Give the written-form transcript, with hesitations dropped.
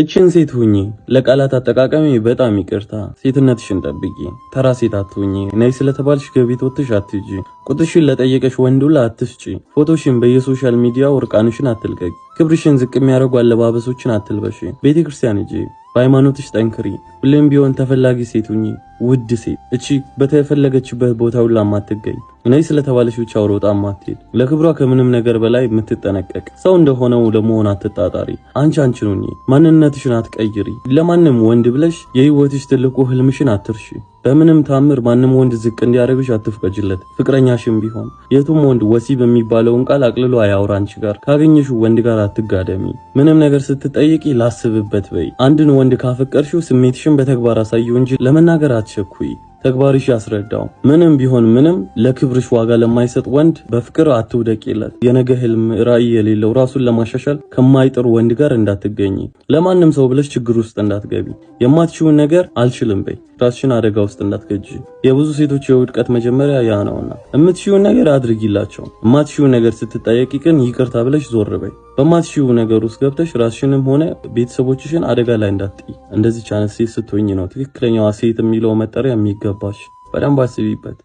እቺን ሴት ሁኚ። ለቃላት አጠቃቀሚ በጣም ይቅርታ። ሴትነትሽን ጠብቂ። ተራ ሴት አትሁኚ። ነይ ስለተባልሽ ገቢት ወጥሽ አትጂ። ቁጥሽን ለጠየቀሽ ወንድ ሁላ አትስጪ። ፎቶሽን በየሶሻል ሚዲያው እርቃንሽን አትልቀቂ። ክብርሽን ዝቅ የሚያደርጉ አለባበሶችን አትልበሺ። ቤተክርስቲያን ሂጂ። በሃይማኖትሽ ጠንክሪ። ሁሌም ቢሆን ተፈላጊ ሴት ሁኚ። ውድ ሴት እቺ በተፈለገችበት ቦታ ሁላ ማትገኝ ነይ ስለተባለሽ ብቻ ሮጣ ማትሄድ ለክብሯ ከምንም ነገር በላይ የምትጠነቀቅ ሰው እንደሆነው ለመሆን አትጣጣሪ። አንቺ ሁኚ። ማንነትሽን አትቀይሪ። ለማንም ወንድ ብለሽ የህይወትሽ ትልቁ ህልምሽን አትርሺ። በምንም ታምር ማንም ወንድ ዝቅ እንዲያደርግሽ አትፍቀጅለት። ፍቅረኛሽም ቢሆን የቱም ወንድ ወሲብ የሚባለውን ቃል አቅልሎ አያውራ አንቺ ጋር። ካገኘሽው ወንድ ጋር አትጋደሚ። ምንም ነገር ስትጠይቂ ላስብበት በይ። አንድን ወንድ ካፈቀርሽው ስሜትሽን በተግባር አሳየው እንጂ ለመናገር አትቸኩይ። ተግባርሽ ያስረዳው። ምንም ቢሆን ምንም ለክብርሽ ዋጋ ለማይሰጥ ወንድ በፍቅር አትውደቂለት። የነገ ህልም ራዕይ የሌለው ራሱን ለማሻሻል ከማይጥር ወንድ ጋር እንዳትገኚ። ለማንም ሰው ብለሽ ችግር ውስጥ እንዳትገቢ። የማትችውን ነገር አልችልም በይ። ራስሽን አደጋ ውስጥ እንዳትገጂ። የብዙ ሴቶች የውድቀት መጀመሪያ ያ ነውና የምትችውን ነገር አድርጊላቸው። የማትችውን ነገር ስትጠየቂ ግን ይቅርታ ብለሽ ዞር በይ። በማትችው ነገር ውስጥ ገብተሽ ራስሽንም ሆነ ቤተሰቦችሽን አደጋ ላይ እንዳትጥይ። እንደዚህ ቻንስ ሴት ስትሆኚ ነው ትክክለኛዋ ሴት የሚለው መጠሪያ የሚገባሽ። በደንብ አስቢበት።